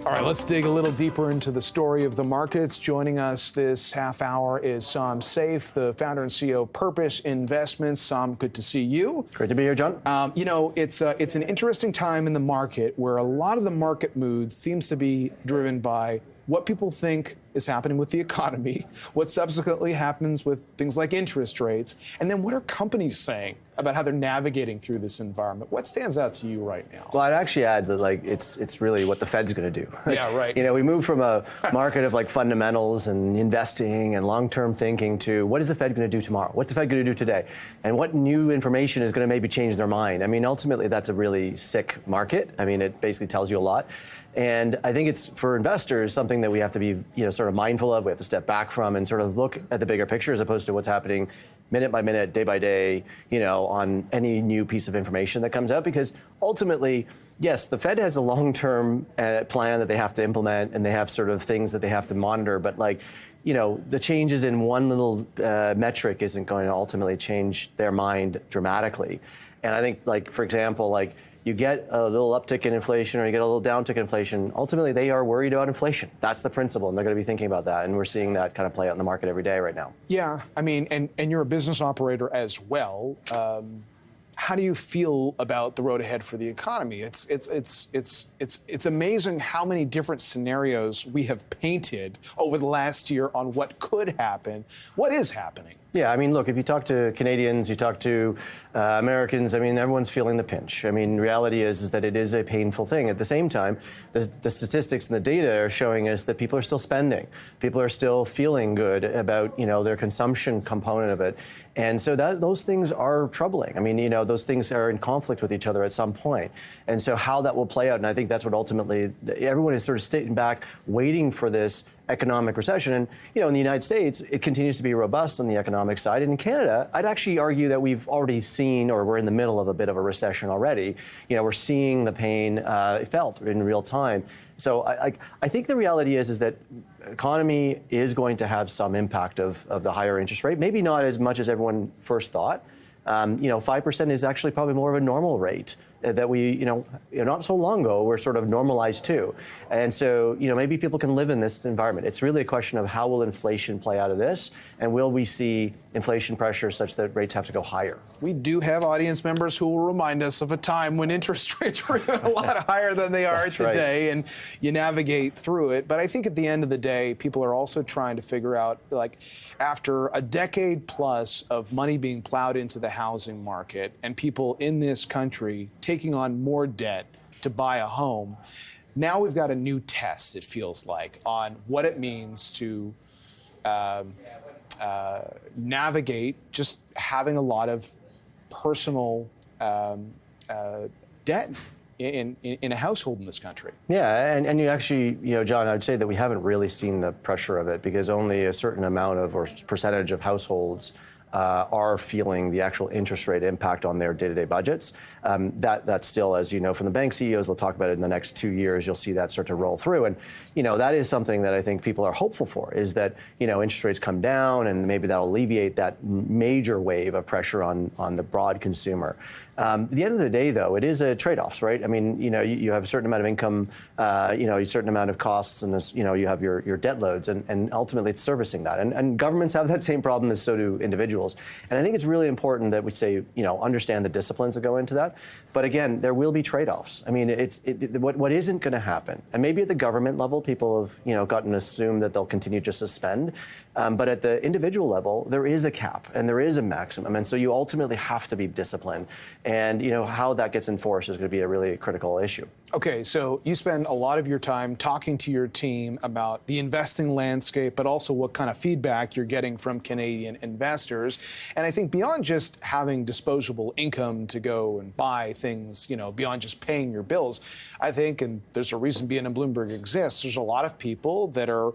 All right, let's dig a little deeper into the story of the markets. Joining us this half hour is Som Seif, the founder and CEO of Purpose Investments. Som, good to see you. Great to be here, John. It's an interesting time in the market where a lot of the market mood seems to be driven by what people think is happening with the economy, what subsequently happens with things like interest rates, and then what are companies saying about how they're navigating through this environment? What stands out to you right now? Well, I'd actually add that it's really what the Fed's going to do. Yeah, right. We moved from a market of fundamentals and investing and long-term thinking to what is the Fed going to do tomorrow? What's the Fed going to do today? And what new information is going to maybe change their mind? Ultimately, that's a really sick market. It basically tells you a lot. And I think it's, for investors, something that we have to be, sort of mindful of. We have to step back from and sort of look at the bigger picture as opposed to what's happening minute by minute, day by day, on any new piece of information that comes out. Because ultimately, yes, the Fed has a long-term plan that they have to implement, and they have sort of things that they have to monitor. But the changes in one little metric isn't going to ultimately change their mind dramatically. And I think, for example, you get a little uptick in inflation or you get a little downtick in inflation, ultimately they are worried about inflation. That's the principle, and they're going to be thinking about that. And we're seeing that kind of play out in the market every day right now. Yeah, and you're a business operator as well. How do you feel about the road ahead for the economy? It's amazing how many different scenarios we have painted over the last year on what could happen. What is happening? Yeah, look, if you talk to Canadians, you talk to Americans, everyone's feeling the pinch. Reality is that it is a painful thing. At the same time, the statistics and the data are showing us that people are still spending. People are still feeling good about, their consumption component of it. And so those things are troubling. Those things are in conflict with each other at some point. And so how that will play out, and I think that's what ultimately, everyone is sort of sitting back, waiting for this economic recession. And, in the United States, it continues to be robust on the economic side. And in Canada, I'd actually argue that we've already seen, or we're in the middle of a bit of a recession already. We're seeing the pain felt in real time. So I think the reality is that economy is going to have some impact of the higher interest rate. Maybe not as much as everyone first thought. 5% is actually probably more of a normal rate that we, not so long ago, were sort of normalized to. And so, maybe people can live in this environment. It's really a question of how will inflation play out of this, and will we see inflation pressure such that rates have to go higher? We do have audience members who will remind us of a time when interest rates were a lot higher than they are today, right. And you navigate through it. But I think at the end of the day, people are also trying to figure out, after a decade plus of money being plowed into the housing market and people in this country taking on more debt to buy a home, now we've got a new test, it feels like, on what it means to navigate just having a lot of personal debt in a household in this country. Yeah, and you actually, John, I'd say that we haven't really seen the pressure of it because only a certain amount of or percentage of households are feeling the actual interest rate impact on their day-to-day budgets. That's still, as you know from the bank CEOs, they'll talk about it in the next 2 years, you'll see that start to roll through. And, that is something that I think people are hopeful for, is that, interest rates come down and maybe that'll alleviate that major wave of pressure on the broad consumer. At the end of the day, though, it is a trade-offs, right? You have a certain amount of income, a certain amount of costs, and you have your debt loads, and ultimately it's servicing that. And governments have that same problem, as so do individuals. And I think it's really important that we say, understand the disciplines that go into that. But again, there will be trade-offs. What isn't going to happen, and maybe at the government level, people have, gotten to assume that they'll continue just to spend. But at the individual level, there is a cap and there is a maximum. And so you ultimately have to be disciplined. And, how that gets enforced is going to be a really critical issue. Okay, so you spend a lot of your time talking to your team about the investing landscape, but also what kind of feedback you're getting from Canadian investors. And I think beyond just having disposable income to go and buy things, beyond just paying your bills, I think, and there's a reason BNN Bloomberg exists, there's a lot of people that are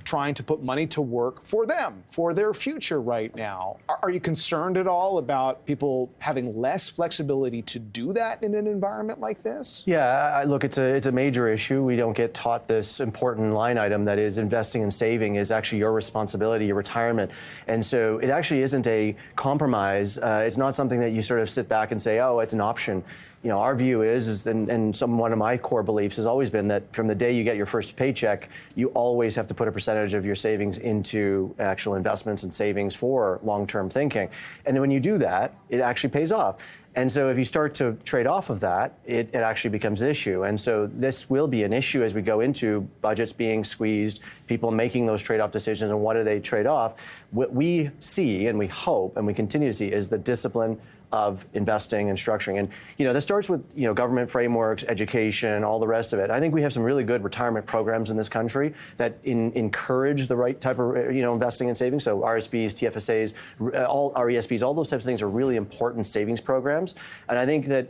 trying to put money to work for them, for their future right now. Are you concerned at all about people having less flexibility to do that in an environment like this? Yeah, look, it's a major issue. We don't get taught this important line item that is investing and saving is actually your responsibility, your retirement. And so it actually isn't a compromise. It's not something that you sort of sit back and say, oh, it's an option. our view is and one of my core beliefs has always been that from the day you get your first paycheck, you always have to put a percentage of your savings into actual investments and savings for long-term thinking. And when you do that, it actually pays off. And so if you start to trade off of that, it actually becomes an issue. And so this will be an issue as we go into budgets being squeezed, people making those trade-off decisions, and what do they trade off? What we see and we hope and we continue to see is the discipline of investing and structuring. And, this starts with, government frameworks, education, all the rest of it. I think we have some really good retirement programs in this country that encourage the right type of, investing and savings. So RSPs, TFSAs, all RESPs, all those types of things are really important savings programs. And I think that,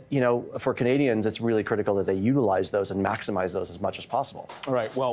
for Canadians, it's really critical that they utilize those and maximize those as much as possible. All right. Well,